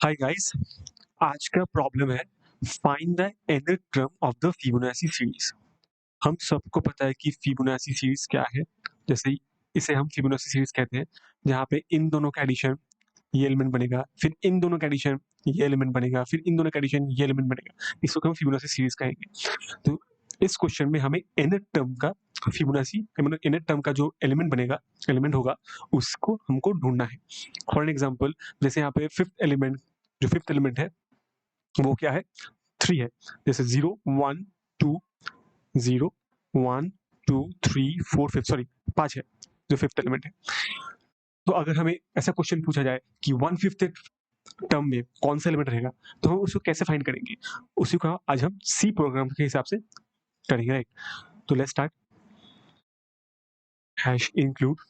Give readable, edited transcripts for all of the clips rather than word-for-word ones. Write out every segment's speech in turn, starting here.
Hi guys, आज का problem है find the nth term of the Fibonacci series. हम सबको पता है कि फिबोनाची सीरीज क्या है। जैसे इसे हम फिबोनाची सीरीज कहते हैं, जहाँ पे इन दोनों का एडिशन ये एलिमेंट बनेगा, फिर इन दोनों का एडिशन ये एलिमेंट बनेगा, फिर इन दोनों का एडिशन ये एलिमेंट बनेगा। इसको हम फिबोनाची सीरीज कहेंगे। तो इस क्वेश्चन में हमें nth टर्म का फिबोनाची मतलब nth टर्म का जो एलिमेंट होगा उसको हमको ढूंढना है। फॉर एग्जांपल, जैसे यहाँ पे फिफ्थ एलिमेंट है वो क्या है, 3 है। जैसे 0 1 2 0 1 2 3 4 5, सॉरी 5 है जो फिफ्थ एलिमेंट है। तो अगर हमें ऐसा क्वेश्चन पूछा जाए कि 1/5 टर्म में कौन सा एलिमेंट रहेगा, तो हम उसको कैसे फाइंड करेंगे? उसी को आज हम सी प्रोग्राम के हिसाब से करेंगे, राइट? तो let's start. Hash include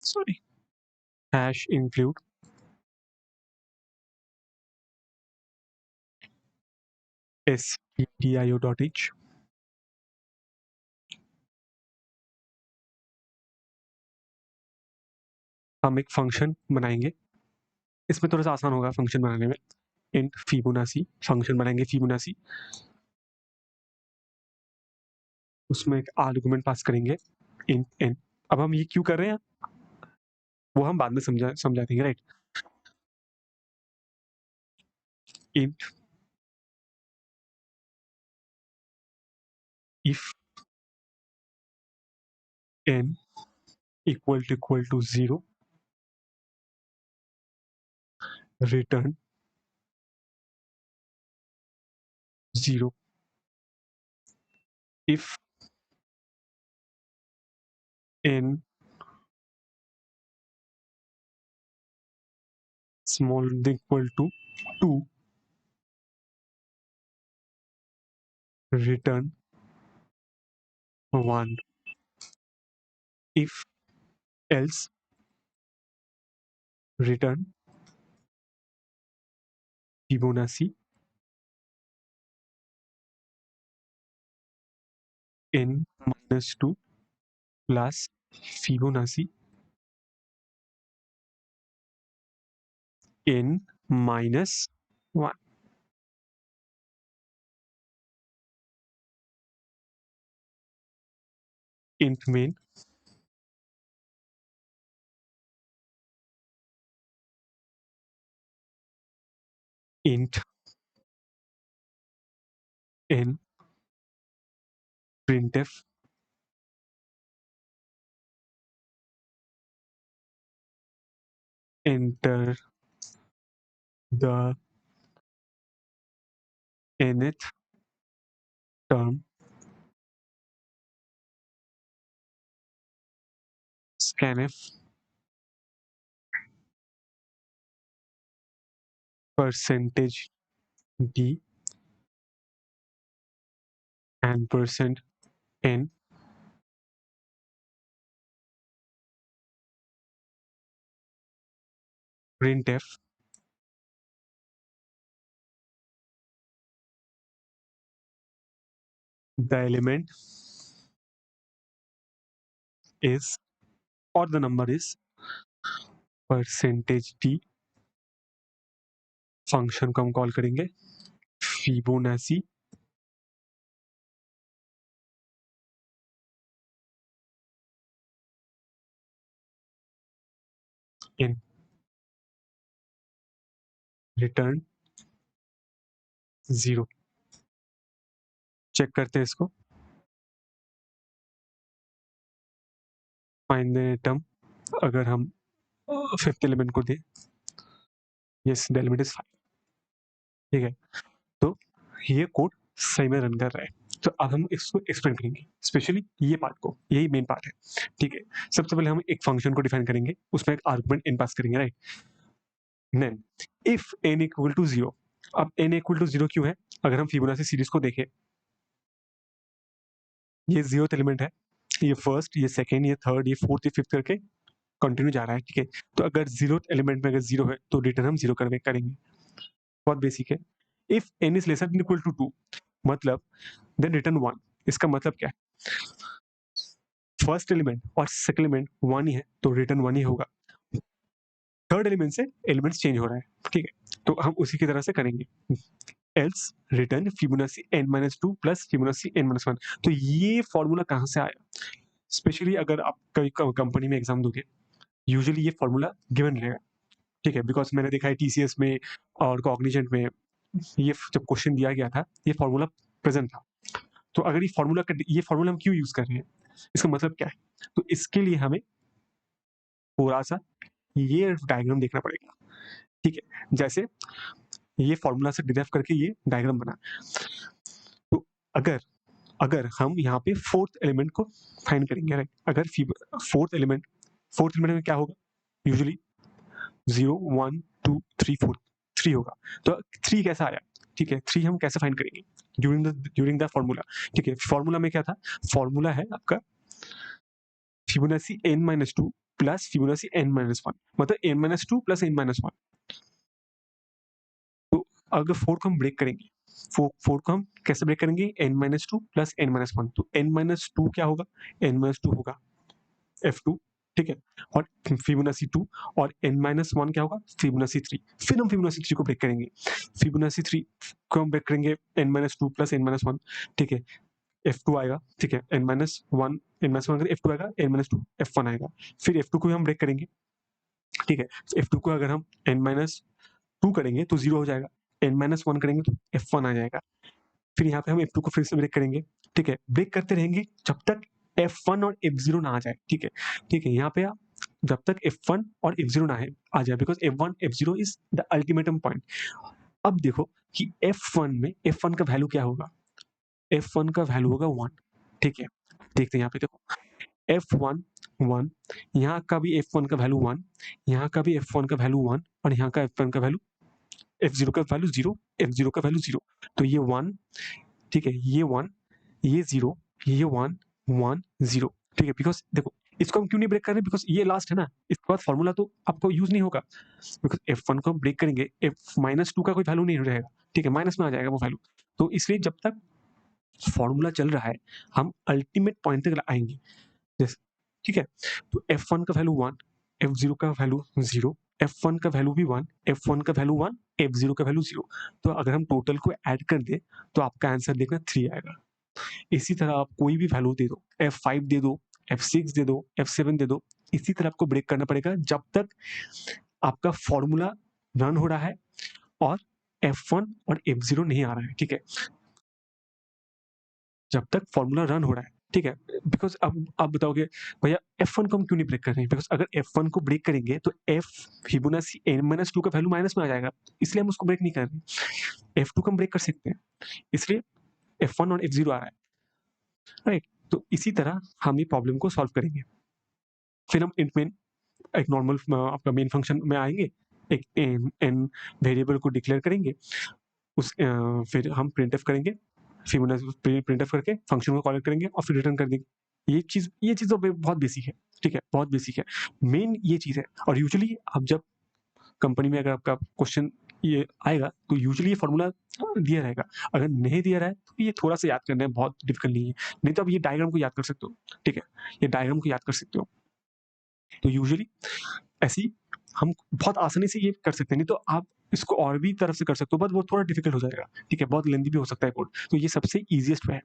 sorry hash include stdio.h। हम एक फंक्शन बनाएंगे, इसमें थोड़ा सा आसान होगा फंक्शन बनाने में। इंट फिबोनाची फंक्शन बनाएंगे, फिबोनाची उसमें एक आर्गुमेंट पास करेंगे इंट एन। अब हम ये क्यों कर रहे हैं वो हम बाद में समझा देंगे, right? Int if n equal to 0 return 0। If n small equal to 2 return 1। If else return Fibonacci n -2 plus Fibonacci n -1। Int main int n printf enter the nth term scanf percentage d and percent n printf the element is or the number is percentage d। Function को हम call करेंगे Fibonacci in return 0। Check करते हैं इसको। Find the term, अगर हम fifth element को दें, यस द एलिमेंट इज 5। ठीक है, तो ये कोड सही में रन कर रहा है। तो अब हम इसको एक्सप्लेन करेंगे, स्पेशली ये पार्ट को, यही मेन पार्ट है। ठीक है, सबसे पहले हम एक फंक्शन को डिफाइन करेंगे, उसमें एक आर्गुमेंट n पास करेंगे, right? Then if n equal to 0। अब n इक्वल टू 0 क्यों है? अगर हम फिबोनाची सीरीज को देखें, ये 0th एलिमेंट है, ये फर्स्ट, ये सेकंड, ये थर्ड, ये फोर्थ, ये फिफ्थ करके कंटिन्यू जा रहा है। ठीक है, तो अगर 0th एलिमेंट में अगर 0 है तो रिटर्न हम 0 करेंगे। बहुत बेसिक है। If n is lesser than equal to 2, मतलब देन रिटर्न 1। इसका मतलब क्या है? फर्स्ट एलिमेंट और सेकंड एलिमेंट 1 ही है तो रिटर्न 1 ही होगा। थर्ड एलिमेंट से एलिमेंट्स चेंज हो रहा है, ठीक है? तो हम उसी की तरह से करेंगे। Else return Fibonacci n-2 plus Fibonacci n-1। तो ये फॉर्मूला कहाँ से आया? स्पेशली अगर आप कहीं कंपनी में एग्जाम दोगे, यूजुअली ये फॉर्मूला गिवन रहेगा, ठीक है? बिकॉज़ मैंने देखा है टीसीएस में और कॉग्निजेंट में ये जब क्वेश्चन दिया गया था, ये फॉर्मूला प्रेजेंट था। तो अगर ये फॉर्मूला हम क्यों यूज़ कर रहे हैं? इसका मतलब क्या है? तो इसके लिए हमें थोड़ा-सा ये डायग्राम देखना पड़ेगा, ठीक है? जैसे ये फॉर्मूला से डिराइव करके ये डायग्राम बना। तो अगर अगर हम यहाँ पे फोर्थ एलिमेंट को फाइंड करेंगे, राइट? अगर फोर्थ एलिमेंट में क्या होगा? यूजुअली 0, 1, 2, 3, 4 3 होगा। तो 3 कैसा आया? ठीक है, 3 हम कैसे फाइंड करेंगे? ड्यूरिंग द फॉर्मूला, ठीक है? फॉर्मूला में क्या था? फॉर्मूला है आपका Fibonacci n-2 plus Fibonacci n-1, मतलब n-2 प्लस n-1। तो अगर 4 को हम ब्रेक करेंगे, 4 को हम कैसे ब्रेक करेंगे? n-2 plus n-1। तो n-2 क्या होगा? n-2 होगा f2, ठीक है? और फिबोनाची 2 और n-1 क्या होगा? फिबोनाची 3। फिर हम फिबोनाची 3 को ब्रेक करेंगे। फिबोनाची 3 को हम ब्रेक करेंगे n-2 प्लस n-1, ठीक है? f2 आएगा, ठीक है? n-1 अगर f2 आएगा, n-2 f1 आएगा। फिर f2 को हम ब्रेक करेंगे, ठीक है? f2 को अगर हम n-2 करेंगे तो 0 हो जाएगा, n-1 करेंगे तो f1 आ जाएगा। फिर यहाँ पे हम f2 को फिर से ब्रेक करेंगे, ठीक है? ब्रेक करते रहेंगे जब तक f1 और f0 ना आ जाए, ठीक है? ठीक है, यहाँ पे आप जब तक f1 और f0 ना आ जाए, because f1, f0 is the ultimatum point. अब देखो कि f1 का वैल्यू क्या होगा? f1 का वैल्यू होगा 1, ठीक है? देखते हैं यहाँ पे देखो, f1 1, यहाँ का भी f1 का वैल्यू 1, यहाँ का भी f1 का वैल्यू 1 और यहाँ का f1 का वैल्यू f0 का वैल्यू 0, f0 का वैल्यू 0। तो ये 1, ठीक है? ये 1, ये 0, ये 1, 1, 0, ठीक है? बिकॉज़ देखो, इसको हम क्यों नहीं ब्रेक कर रहे? बिकॉज़ ये लास्ट है ना, इसके बाद फॉर्मूला तो आपको यूज़ नहीं होगा। बिकॉज़ f1 को हम ब्रेक करेंगे, f-2 का कोई वैल्यू नहीं रहेगा, ठीक है? माइनस में आ जाएगा वो वैल्यू। तो इसलिए जब तक फॉर्मूला चल रहा है, हम अल्टीमेट पॉइंट तक आएँगे, यस, ठीक है? तो f1 का वैल्यू 1, f0 का वैल्यू 0, f1 का वैल्यू भी 1, f1 का वैल्यू 1, f0 का वैल्यू 0। तो अगर हम टोटल को ऐड कर दें, तो आपका आंसर देखना 3 आएगा। इसी तरह आप कोई भी वैल्यू दे दो, f5 दे दो, f6 दे दो, f7 दे दो, इसी तरह आपको ब्रेक करना पड़ेगा जब तक आपका फॉर्मूला रन हो रहा है और f1 और f0 नहीं आ रहा है, ठीक है? जब तक फॉर्मूला रन हो रहा है, ठीक है? बिकॉज़ अब आप बताओगे भैया f1 को हम क्यों नहीं ब्रेक कर रहे हैं? बिकॉज़ अगर f1 को ब्रेक करेंगे तो फिबोनाची n-2 का वैल्यू माइनस में आ जाएगा, इसलिए हम उसको ब्रेक नहीं कर रहे। f2 को हम ब्रेक कर सकते हैं, इसलिए f1 और f0 आ रहा है, राइट? तो इसी तरह हम ये प्रॉब्लम को सॉल्व करेंगे। फिर हम int main एक नॉर्मल आपका मेन फंक्शन में आएँगे, एक n वेरिएबल को डिक्लेयर करेंगे, फिर हम प्रिंटफ करेंगे, फिबोनाची प्रिंटफ करके फंक्शन को कॉल करेंगे और फिर रिटर्न कर देंगे। ये चीज़ तो बहुत बेसिक है, ठीक है? बहुत बेसिक है। मेन ये चीज़ है और यूजुअली आप जब कंपनी में अगर आपका क्वेश्चन ये आएगा, तो यूजुअली ये फॉर्मूला दिया रहेगा। अगर नहीं दिया रहा है, तो ये थोड़ा-सा याद करना है, बहुत डिफिकल्ट नहीं है। नहीं तो आप ये डायग्राम को याद कर सकते हो, ठीक है? ये डायग्राम को याद कर सकते हो। तो यूजुअली ऐसे ही हम बहुत आसानी से ये कर सकते हैं, नहीं तो आप इसको और भी तरफ से कर सकते हो, बट वो थोड़ा डिफिकल्ट हो जाएगा, ठीक है? बहुत लेंथी भी हो सकता है कोड। तो ये सबसे ईज़ीएस्ट वे है।